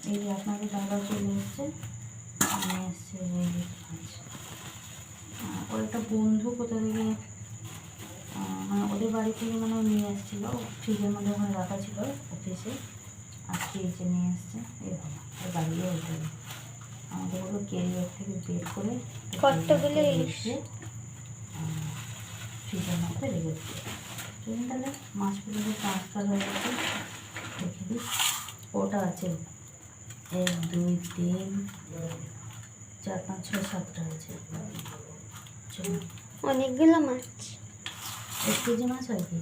এই যে আপনাদের দাদা চলে এসছে, নিয়ে এসছে ইলিশ মাছ। ওর একটা বন্ধু কোথা থেকে মানে ওদের বাড়ি থেকে মানে নিয়ে এসেছিলো, ফ্রিজের মধ্যে ওখানে রাখা ছিল অফিসে, আজকে এসে নিয়ে এসছে। এই বাবা, ওর বাড়িয়ে উঠে আমাদের ওগুলো ক্যারিয়ার থেকে বের করে এসে ফ্রিজের মধ্যে রেখে দিচ্ছে। চলুন তাহলে মাছগুলো ট্রান্সফার হয়ে গেছে, দেখে দিই। ওটা আছে 1 2 3 4 5 6 7টা আছে। চলুন, অনেকগুলো মাছ, 1 কেজি মাছ আর কি।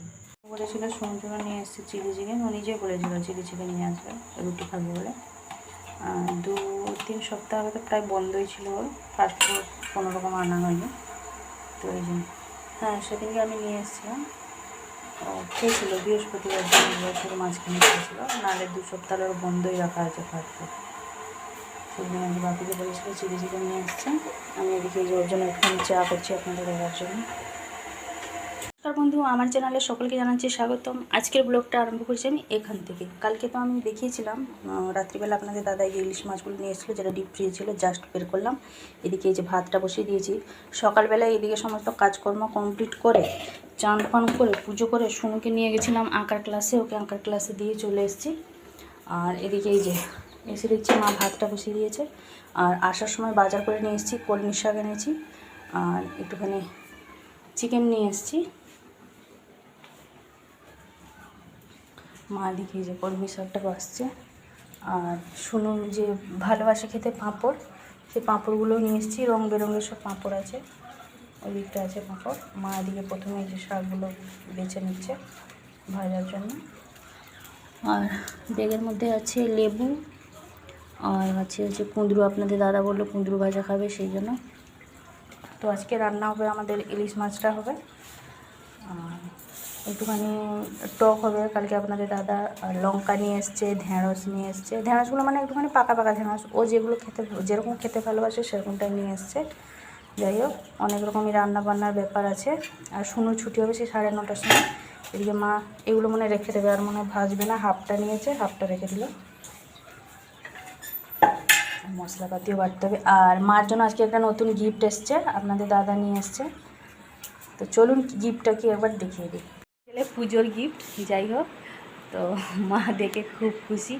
বলেছিল সমুদ্র নিয়ে এসছে চিলি চিকেন, ও নিজে বলেছিল চিলি চিকেন নিয়ে আসবে রুটি খাবে বলে। 2-3 সপ্তাহ আগে তো প্রায় বন্ধই ছিল ওর, ফার্স্ট কোনো রকম আনা হয়নি। তো এই জন্য হ্যাঁ, সেদিনকে আমি নিয়ে এসেছিলাম, ও খেয়েছিল বৃহস্পতিবার থেকে মাছ কিনে খেয়েছিল, নাহলে 2 সপ্তাহ ওর বন্ধই রাখা আছে ফার্স্ট ফুড। সেদিন আমি বাপিকে বলেছিল চিলি চিকেন নিয়ে এসছে। আমি এদিকে ওর জন্য একটু চা করছি আপনাদের দেখার জন্য। নমস্কার বন্ধু, আমার চ্যানেলে সকলকে জানাচ্ছি স্বাগতম। আজকের ব্লগটা আরম্ভ করছি আমি এখান থেকে। কালকে তো আমি দেখিয়েছিলাম রাত্রিবেলা আপনাদের দাদা এই ইলিশ মাছগুলো নিয়ে এসেছিলো, যেটা ডিপ ফ্রিজ ছিল, জাস্ট বের করলাম। এদিকে এই যে ভাতটা বসিয়ে দিয়েছি। সকালবেলায় এদিকে সমস্ত কাজকর্ম কমপ্লিট করে চান ফান করে পুজো করে সোনুকে নিয়ে গেছিলাম আঁকার ক্লাসে, ওকে আঁকার ক্লাসে দিয়ে চলে এসেছি। আর এদিকে এই যে এসে দেখছি মা ভাতটা বসিয়ে দিয়েছে। আর আসার সময় বাজার করে নিয়ে এসেছি, কলমি শাক এনেছি আর একটুখানি চিকেন নিয়ে এসেছি। মা দিকে যে কলমি শাকটা বাসছে। আর শুনুন যে ভালোবাসে খেতে পাঁপড়, সেই পাঁপড়গুলো নিয়ে এসেছি, রঙ বেরঙের সব পাঁপড় আছে, ওই দিকটা আছে পাঁপড়। মা এদিকে প্রথমে যে শাকগুলো বেছে নিচ্ছে ভাজার জন্য। আর ব্যাগের মধ্যে আছে লেবু, আর আছে হচ্ছে কুঁদরু, আপনাদের দাদা বললো কুঁদরু ভাজা খাবে সেই জন্য। তো আজকে রান্না হবে আমাদের ইলিশ মাছটা হবে, আর একটুখানি টক হবে। কালকে আপনাদের দাদা লঙ্কা নিয়ে এসছে, ঢেঁড়স নিয়ে এসছে, ঢেঁড়সগুলো মানে একটুখানি পাকা পাকা ঢেঁড়স, ও যেগুলো যেরকম খেতে ভালোবাসে সেরকমটাই নিয়ে এসছে। যাই হোক, অনেক রকমই রান্না বান্নার ব্যাপার আছে। আর শুনুন ছুটি হবে সেই 9:30টার সময়। এদিকে মা এগুলো মনে রেখে দেবে, আর মনে ভাজবে না, হাফটা নিয়েছে, হাফটা রেখে দিল। মশলাপাতিও বাটতে হবে। আর মার জন্য আজকে একটা নতুন গিফট এসছে, আপনাদের দাদা নিয়ে এসছে। তো চলুন গিফটটা কি একবার দেখিয়ে দিই। পুজোর গিফট, যাই হোক। তো মা দেখে খুব খুশি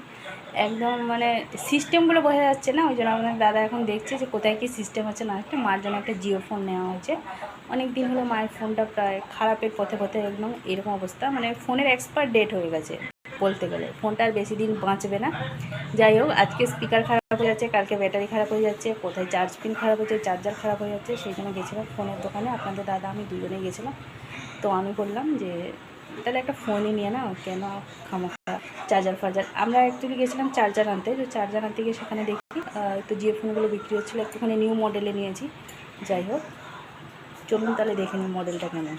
একদম, মানে সিস্টেমগুলো বোঝা যাচ্ছে না, ওই জন্য আপনার দাদা এখন দেখছে যে কোথায় কী সিস্টেম আছে না আছে। মার জন্য একটা জিও ফোন নেওয়া হয়েছে। অনেক দিন হলো মায়ের ফোনটা প্রায় খারাপের পথে পথে, একদম এরকম অবস্থা, মানে ফোনের এক্সপায়ার ডেট হয়ে গেছে বলতে গেলে, ফোনটা আর বেশি দিন বাঁচবে না। যাই হোক, আজকে স্পিকার খারাপ হয়ে যাচ্ছে, কালকে ব্যাটারি খারাপ হয়ে যাচ্ছে, কোথায় চার্জ পিন খারাপ হয়েছে, চার্জার খারাপ হয়ে যাচ্ছে। সেই জন্য গেছিলাম ফোনের দোকানে, আপনাদের দাদা আমি দুজনেই গেছিলাম। তো আমি বললাম যে তাহলে একটা ফোনই নিয়ে নাও, কেন খামাখা চার্জার ফার্জার। আমরা অ্যাকচুয়ালি গেছিলাম চার্জার আনতে, তো চার্জার আনতে গিয়ে সেখানে দেখি একটু জিও ফোনগুলো বিক্রি হচ্ছিলো, একটুখানি নিউ মডেলে নিয়েছি। যাই হোক, চলুন তাহলে দেখে নিই মডেলটা কেমন।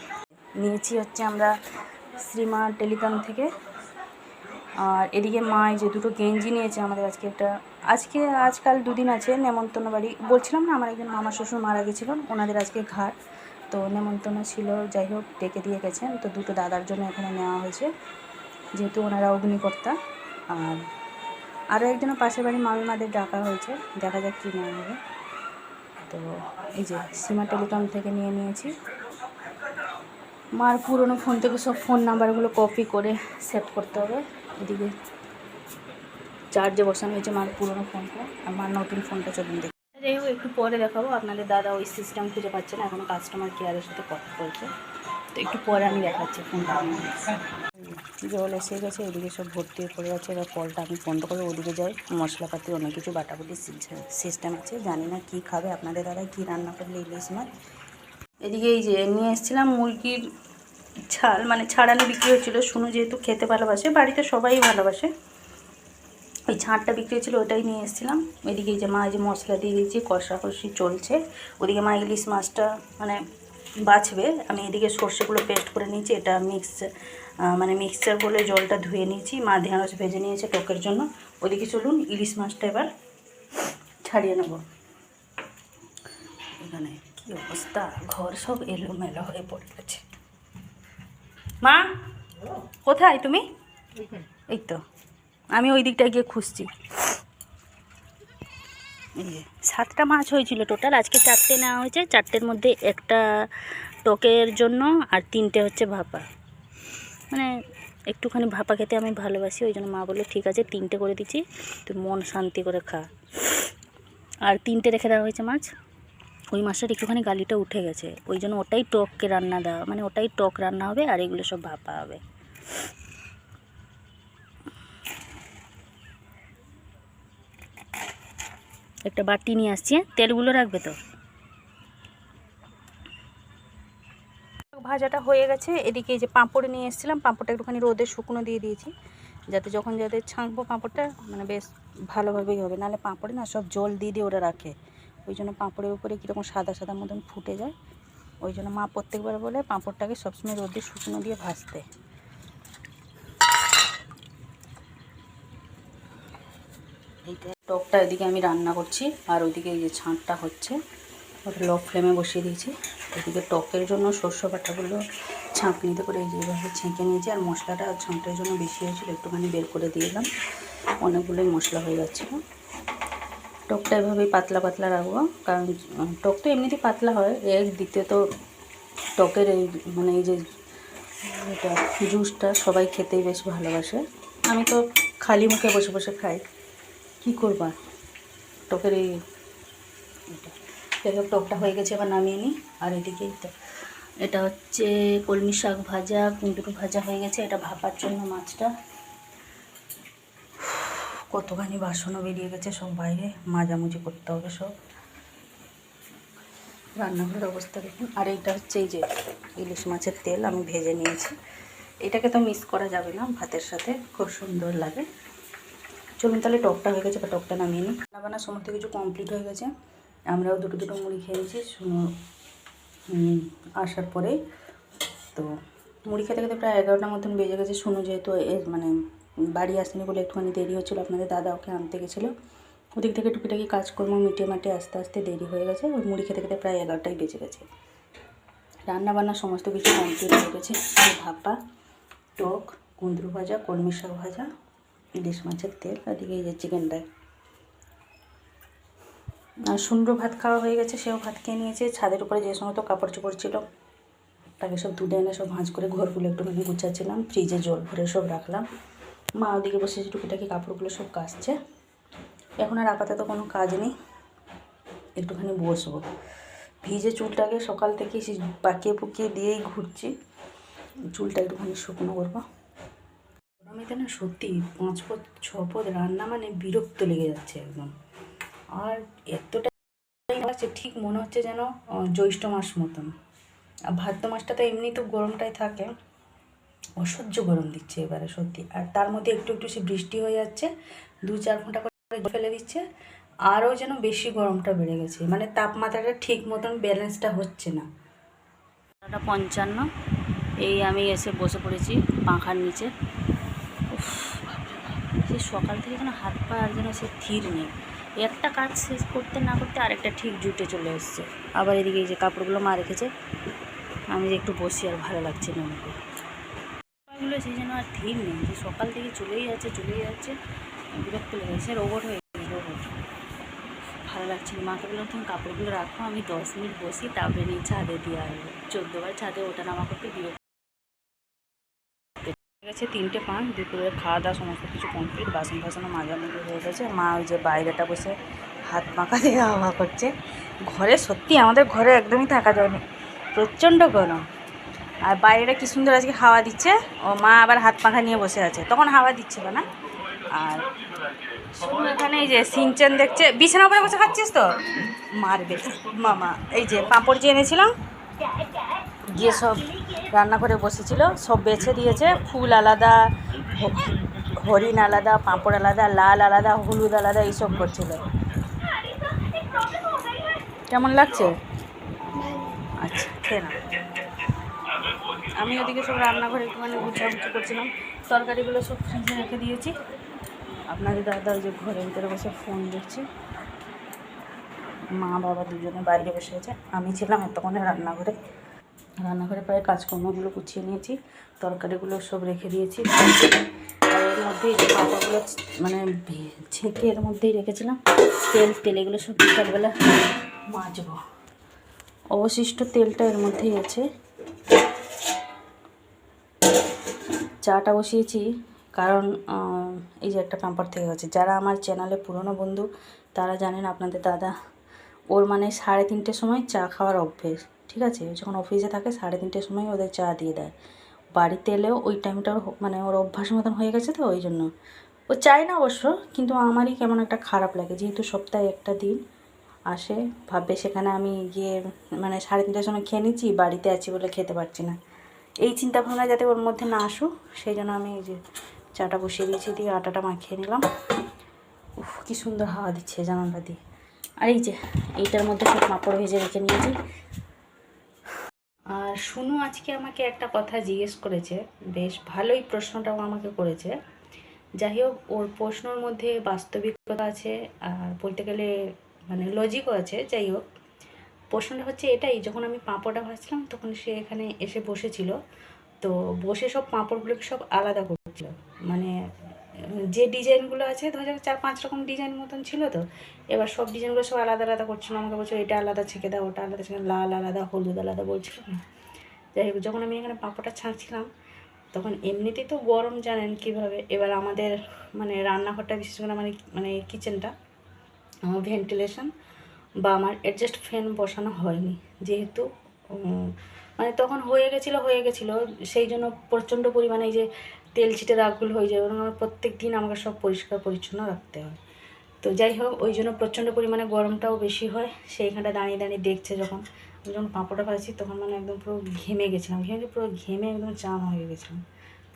নিয়েছি হচ্ছে আমরা শ্রীমা টেলিকম থেকে। আর এদিকে মা এই যে দুটো গেঞ্জি নিয়েছে আমাদের আজকাল 2 দিন আছে নেমন্তন্ন বাড়ি। বলছিলাম না আমার একজন মামা শ্বশুর মারা গেছিলেন, ওনাদের আজকে ঘাট, তো নেমন্তন্ন ছিল। যাই হোক, ডেকে দিয়ে গেছেন, তো দুটো দাদার জন্য এখানে নেওয়া হয়েছে, যেহেতু ওনারা অগ্নিকর্তা। আর আরও একজনের পাশের বাড়ি মামিমাদের ডাকা হয়েছে, দেখা যাক কী নেওয়া হবে। তো এই যে সীমা টেলিকম থেকে নিয়ে নিয়েছি। মার পুরনো ফোন থেকে সব ফোন নাম্বারগুলো কপি করে সেভ করতে হবে। এদিকে চার্জে বসানো হয়েছে মার পুরনো ফোনটা, আর মার নতুন ফোনটা চলুন দেখি। যাই হোক, একটু পরে দেখাবো। আপনাদের দাদা ওই সিস্টেম খুঁজে পাচ্ছে না, এখন কাস্টমার কেয়ারের সাথে কথা বলছে, তো একটু পরে আমি দেখাচ্ছি ফোনটা। জল এসে গেছে, এদিকে সব ভর্তি হয়ে পড়ে যাচ্ছে। এবার কলটা আমি বন্ধ করে ওদিকে যাই। মশলাপাতি অনেক কিছু বাটাবাটি সিস্টেম আছে, জানি না কী খাবে আপনাদের দাদা, কী রান্না করলে ইলিশ মাছ। এদিকে এই যে নিয়ে এসেছিলাম মুরগির ছাল, মানে ছাড়ানো বিক্রি হচ্ছিলো। শুনু যেহেতু খেতে ভালোবাসে, বাড়িতে সবাই ভালোবাসে, ওই ছাড়টা বিক্রি হচ্ছিলো, ওটাই নিয়ে এসেছিলাম। এদিকে এই যে মা এই যে মশলা দিয়ে দিয়েছি, কষাকষি চলছে। ওদিকে মা ইলিশ মাছটা মানে বাছবে, আমি এদিকে সর্ষেগুলো পেস্ট করে নিয়েছি। এটা মিক্সচার বলে জলটা ধুয়ে নিয়েছি। মা ঢেঁড়স ভেজে নিয়েছে টকের জন্য। ওদিকে চলুন ইলিশ মাছটা এবার ছাড়িয়ে নেব। এখানে কি অবস্থা, ঘর সব এলোমেলো হয়ে পড়ে গেছে। মা কোথায় তুমি? এই তো আমি ওই দিকটায় গিয়ে খুঁজছি। এই যে 7টা মাছ হয়েছিল টোটাল, আজকে 4টে নেওয়া হয়েছে। 4টের মধ্যে একটা টকের জন্য আর 3টে হচ্ছে ভাপা। মানে একটুখানি ভাপা খেতে আমি ভালোবাসি, ওই জন্য মা বললো ঠিক আছে 3টে করে দিচ্ছি, তুই মন শান্তি করে খা। আর 3টে রেখে দেওয়া হয়েছে মাছ। ওই মাছটার একটুখানি গালিটা উঠে গেছে, ওই জন্য ওটাই টককে রান্না দেওয়া, মানে ওটাই টক রান্না হবে আর এগুলো সব ভাপা হবে। একটা বাটি নিয়ে আসছি, তেলগুলো রাখবে তো। ভাজাটা হয়ে গেছে। এদিকে এই যে পাঁপড় নিয়ে এসেছিলাম, পাঁপড়টা একটুখানি রোদে শুকনো দিয়ে দিয়েছি, যাতে যখন ছাঁকবো পাঁপড়টা মানে বেশ ভালোভাবেই হবে। নাহলে পাঁপড়ে না সব জল দিয়ে দিয়ে ওরা রাখে, ওই জন্য পাঁপড়ের উপরে কীরকম সাদা সাদা মতন ফুটে যায়। ওই জন্য মা প্রত্যেকবার বলে পাঁপড়টাকে সবসময় রোদে শুকনো দিয়ে ভাজতে। এইটা টকটা এদিকে আমি রান্না করছি, আর ওইদিকে এই যে ছাঁকটা হচ্ছে, ওটা লো ফ্লেমে বসিয়ে দিয়েছি। এদিকে টকের জন্য সর্ষে বাটাগুলো ছাঁকনিতে করে এই যেভাবে ছেঁকে নিয়েছি, আর মশলাটা ছাঁকটার জন্য বেশি হয়েছিল, একটুখানি বের করে দিয়ে দিলাম, অনেকগুলোই মশলা হয়ে যাচ্ছিলো। টকটা এভাবেই পাতলা পাতলা রাখবো, কারণ টক তো এমনিতেই পাতলা হয়। এর দ্বিতীয়ত টকের এই মানে এই যে এটা জুসটা সবাই খেতেই বেশ ভালোবাসে। আমি তো খালি মুখে বসে বসে খাই, কী করবা। টকের এই এটা টকটা হয়ে গেছে, এবার নামিয়ে নিই। আর এদিকে এটা হচ্ছে কলমি শাক ভাজা, কুমড়ো ভাজা হয়ে গেছে। এটা ভাপার জন্য মাছটা, কতখানি বাসনও বেরিয়ে গেছে সব বাইরে, মাজামুজি করতে হবে সব। রান্নাঘরের অবস্থা দেখুন। আর এইটা হচ্ছে এই যে ইলিশ মাছের তেল আমি ভেজে নিয়েছি, এটাকে তো মিস করা যাবে না, ভাতের সাথে খুব সুন্দর লাগে। চলুন তাহলে টকটা হয়ে গেছে, বা টকটা নামিয়ে নিই। রান্নাবান্না সমস্ত কিছু কমপ্লিট হয়ে গেছে। আমরাও দুটো দুটো মুড়ি খেয়েছি আসার পরেই। তো মুড়ি খেতে খেতে প্রায় 11টার মতন বেজে গেছে। শুনো যেহেতু মানে বাড়ি আসেনি বলে একটুখানি দেরি হচ্ছিলো, আপনাদের দাদা ওকে আনতে গেছিলো, ওদিক থেকে টুকিটাকি কাজকর্ম মিটিয়ে মাটিয়ে আস্তে আস্তে দেরি হয়ে গেছে। ওই মুড়ি খেতে খেতে প্রায় 11টাই বেজে গেছে। রান্নাবান্না সমস্ত কিছু কমপ্লিট হয়ে গেছে। ভাপা, টক, কুমড়ো ভাজা, কলমি শাক ভাজা, ইলিশ মাছের তেল, ওদিকে এই যে চিকেনটা। আর সুন্দর ভাত খাওয়া হয়ে গেছে, সেও ভাত খেয়ে নিয়েছে। ছাদের উপরে যে সমস্ত কাপড় চোপড় ছিল তাকে সব তুলে এনে সব ভাঁজ করে ঘরগুলো একটুখানি গুছাচ্ছিলাম, ফ্রিজে জল ভরে সব রাখলাম। মা ওদিকে বসে টুকিটাকি কাপড়গুলো সব কাচছে। এখন আর আপাতত কোনো কাজ নেই, একটুখানি বসবো। ভিজে চুলটাকে সকাল থেকে পাকিয়ে পুকিয়ে দিয়েই ঘুরছি, চুলটা একটুখানি শুকনো করবো। গরমেতে না সত্যি 5 পদ 6 পদ রান্না মানে বিরক্ত লেগে যাচ্ছে একদম। আর এতটা লাগছে, ঠিক মনে হচ্ছে যেন জ্যৈষ্ঠ মাস মতন। আর ভাদ্র মাসটা তো এমনি তো গরমটাই থাকে, অসহ্য গরম দিচ্ছে এবারে সত্যি। আর তার মধ্যে একটু একটু সে বৃষ্টি হয়ে যাচ্ছে, 2-4 ঘন্টা করে ফেলে দিচ্ছে, আরও যেন বেশি গরমটা বেড়ে গেছে। মানে তাপমাত্রাটা ঠিক মতন ব্যালেন্সটা হচ্ছে না। 55, এই আমি এসে বসে পড়েছি পাখার নিচে। সে সকাল থেকে যেন হাত পা আর যেন সে থির নেই, একটা কাজ শেষ করতে না করতে আরেকটা ঠিক জুটে চলে এসছে। আবার এদিকে এই যে কাপড়গুলো মা রেখেছে, আমি যে একটু বসি আর ভালো লাগছে না আমাকে। কাপড়গুলো সেই জন্য আর থির নেই, যে সকাল থেকে চলেই যাচ্ছে, বিরক্ত লেগে গেছে, রোবট হয়ে গেছে রোবট। ভালো লাগছে না। মাকে বললাম তুমি কাপড়গুলো রাখো, আমি 10 মিনিট বসি, তারপরে নিয়ে ছাদে দিয়ে আসবো। 14বার ছাদে ওঠা নামা করতে বিরক্ত গেছে। 3:05, দুপুরের খাওয়া দাওয়া সমস্ত কিছু কমপ্লিট, বাসন ফাসনও মাঝামাঝি হয়ে গেছে। মা ওই যে বাইরেটা বসে হাত মাখা দিয়ে হাওয়া করছে। ঘরে সত্যি আমাদের ঘরে একদমই থাকা যায়নি, প্রচণ্ড গরম। আর বাইরেটা কী সুন্দর আজকে হাওয়া দিচ্ছে, ও মা আবার হাত পাখা নিয়ে বসে আছে, তখন হাওয়া দিচ্ছিল না। আর শুধু এখানে এই যে সিনচেন দেখছে, বিছানা উপরে বসে খাচ্ছিস তো মারবে মামা। এই যে পাঁপড় যে এনেছিলাম, গিয়ে সব রান্না করে বসেছিল, সব বেছে দিয়েছে। ফুল আলাদা, হরিণ আলাদা, পাঁপড় আলাদা, লাল আলাদা, হলুদ আলাদা, এইসব করছিল। কেমন লাগছে? আচ্ছা খেয়ে না। আমি ওদিকে সব রান্নাঘরে একটুখানি গুছাগুছি করছিলাম, তরকারিগুলো সব ফ্রিজে রেখে দিয়েছি। আপনাদের দাদা ওই যে ঘরের ভিতরে বসে ফোন দেখছি, মা বাবা দুজনে বাইরে বসে আছে। আমি ছিলাম এতক্ষণে রান্নাঘরে প্রায় কাজকর্মগুলো গুছিয়ে নিয়েছি, তরকারিগুলো সব রেখে দিয়েছি। আর এর মধ্যেই যে পাতাগুলো মানে ছেঁকে এর মধ্যেই রেখেছিলাম, তেল এগুলো সব বিকালবেলা মাজবো। অবশিষ্ট তেলটা এর মধ্যেই আছে। চাটা বসিয়েছি কারণ এই যে একটা পাম্পার থেকে গেছে। যারা আমার চ্যানেলে পুরনো বন্ধু তারা জানেন আপনাদের দাদা ওর মানে 3:30 সময় চা খাওয়ার অভ্যেস, ঠিক আছে? যখন অফিসে থাকে 3:30 সময় ওদের চা দিয়ে দেয়। বাড়িতে এলেও ওই টাইমটা মানে ওর অভ্যাস মতন হয়ে গেছে, তো ওই জন্য ও চায় না অবশ্য, কিন্তু আমারই কেমন একটা খারাপ লাগে, যেহেতু সপ্তাহে একটা দিন আসে, ভাববে সেখানে আমি গিয়ে মানে 3:30 সময় খেয়ে নিচ্ছি, বাড়িতে আছি বলে খেতে পারছি না। এই চিন্তা ভাবনা যাতে ওর মধ্যে না আসুক সেই জন্য আমি এই যে চাটা বসিয়ে দিয়েছি, দিয়ে আটাটা মাখিয়ে নিলাম। উফ কী সুন্দর হাওয়া দিচ্ছে জানালা দিয়ে। আর এই যে এইটার মধ্যে সব পাঁপড় ভেজে রেখে নিয়েছি। আর শুনু আজকে আমাকে একটা কথা জিজ্ঞেস করেছে, বেশ ভালোই প্রশ্নটাও আমাকে করেছে। যাই হোক, ওর প্রশ্নর মধ্যে বাস্তবিকতা আছে আর বলতে গেলে মানে লজিকও আছে। যাই হোক, প্রশ্নটা হচ্ছে এটাই, যখন আমি পাঁপড়টা ভাজছিলাম তখন সে এখানে এসে বসেছিল, তো বসে সব পাঁপড়গুলোকে সব আলাদা করছিল। মানে যে ডিজাইনগুলো আছে ধরো 4-5 রকম ডিজাইন মতন ছিল, তো এবার সব ডিজাইনগুলো সব আলাদা আলাদা করছিল। আমাকে বলছো এটা আলাদা ছেঁকে দাও, ওটা আলাদা ছেঁকে, লাল আলাদা হলুদ আলাদা বলছিল না। যাই হোক, যখন আমি এখানে পাঁপড়টা ছাঁকছিলাম তখন এমনিতেই তো গরম জানেন কীভাবে, এবার আমাদের মানে রান্নাঘরটা বিশেষ করে মানে কিচেনটা আমার ভেন্টিলেশন বা আমার অ্যাডজাস্ট ফ্যান বসানো হয়নি, যেহেতু মানে তখন হয়ে গেছিলো সেই জন্য প্রচণ্ড পরিমাণে এই যে তেল ছিটে দাগগুলো হয়ে যায়, আমার প্রত্যেক দিন আমাকে সব পরিষ্কার পরিচ্ছন্ন রাখতে হয়। তো যাই হোক, ওই জন্য প্রচণ্ড পরিমাণে গরমটাও বেশি হয়। সেইখানটা দাঁড়িয়ে দেখছে যখন পাঁপড়টা ভাজছি তখন মানে একদম পুরো ঘেমে গেছিলাম, ঘেমে একদম চান হয়ে গেছিলাম।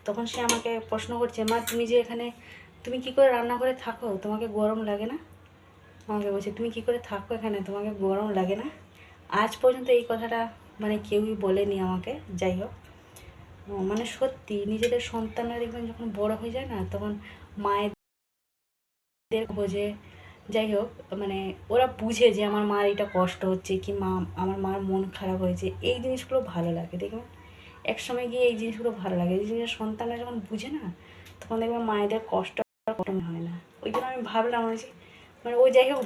তখন সে আমাকে প্রশ্ন করছে, মা তুমি যে এখানে তুমি কী করে রান্না করে থাকো, তোমাকে গরম লাগে না? আমাকে বলছে তুমি কী করে থাকো এখানে, তোমাকে গরম লাগে না? আজ পর্যন্ত এই কথাটা মানে কেউই বলেনি আমাকে। যাই হোক, মানে সত্যি নিজেদের সন্তানরা দেখবেন যখন বড় হয়ে যায় না, তখন মায়েদের বোঝে। যাই হোক, মানে ওরা বুঝে যে আমার মার এটা কষ্ট হচ্ছে, কি আমার মার মন খারাপ হয়েছে, এই জিনিসগুলো ভালো লাগে। দেখবেন একসময় গিয়ে এই জিনিসগুলো ভালো লাগে, এই জিনিসের সন্তানরা যখন বুঝে না তখন দেখবেন মায়েদের কষ্ট হয় না। ওই জন্য আমি ভাবলাম যে মানে ও যাই হোক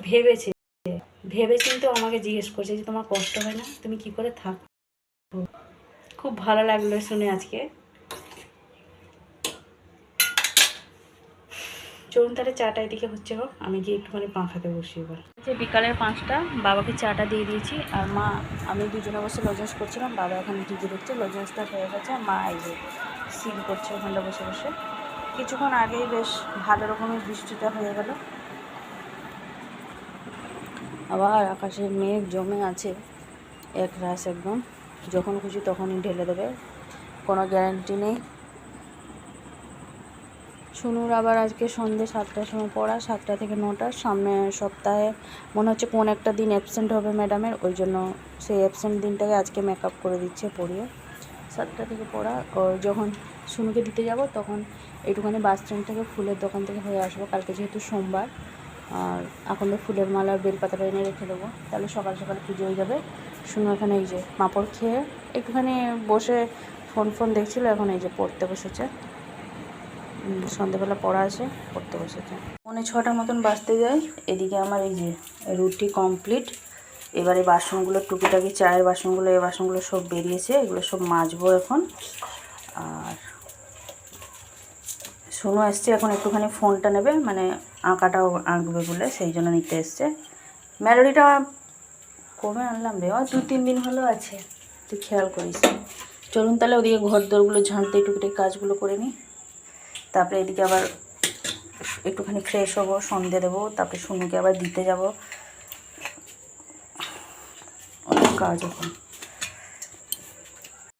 ভেবে চিন্তে আমাকে জিজ্ঞেস করছে যে তোমার কষ্ট হয় না, তুমি কি করে থাকো। খুব ভালো লাগলো শুনে আজকে। চলুন তাহলে চাটা এদিকে হচ্ছে হোক, আমি গিয়ে একটুখানি পাখাতে বসি। এবার যে বিকালের 5টা, বাবাকে চাটা দিয়ে দিয়েছি, আর মা আমি দুজনে বসে লজেন্স করছিলাম। বাবা এখানে টিভি দেখছে, লজেন্সটা হয়ে গেছে, মা এই যে সিল করছে ওখানটা বসে বসে। কিছুক্ষণ আগেই বেশ ভালো রকমের বৃষ্টিটা হয়ে গেল, আবার আকাশে মেঘ জমে আছে এক রাস, একদম যখন খুশি তখনই ঢেলে দেবে, কোনো গ্যারান্টি নেই। শুনুর আবার আজকে সন্ধ্যে 7টার সময় পড়া, 7টা থেকে 9টা। সামনে সপ্তাহে মনে হচ্ছে কোন একটা দিন অ্যাবসেন্ট হবে ম্যাডামের, ওই জন্য সেই অ্যাবসেন্ট দিনটাকে আজকে মেকআপ করে দিচ্ছে পড়িয়ে। 7টা থেকে পড়া, ও যখন শুনুকে দিতে যাব তখন একটুখানি বাস স্ট্যান্ড থেকে ফুলের দোকান থেকে হয়ে আসবো, কালকে যেহেতু সোমবার। আর এখন তো ফুলের মালা বেলপাতাটা এনে রেখে দেবো, তাহলে সকাল সকাল পুজো হয়ে যাবে। শুনু এখানে এই যে পাঁপড় খেয়ে একটুখানি বসে ফোন দেখছিল, এখন এই যে পড়তে বসেছে। সন্ধ্যেবেলা পড়া আছে, পড়তে বসেছে। 6:45 মতন বাজতে যায়। এদিকে আমার এই যে রুটি কমপ্লিট। এবারে বাসনগুলো টুকিটাকি চায়ের বাসনগুলো, এই বাসনগুলো সব বেরিয়েছে, এগুলো সব মাজবো এখন। আর শুনু এসছে এখন একটুখানি ফোনটা নেবে, মানে আঁকাটাও আঁকবে বলে সেই জন্য নিতে এসছে। মেলোডিটা কমে আনলাম রে, 2-3 দিন হলো আছে, তুই খেয়াল করিস। চলুন তাহলে ওদিকে ঘর দোরগুলো ঝাঁটতে টুকিটাকি কাজগুলো করে নিই, তারপরে এদিকে আবার একটুখানি ফ্রেশ হবো, সন্ধে দেবো, তারপরে শুনুকে আবার দিতে যাব, অনেক কাজ এখন।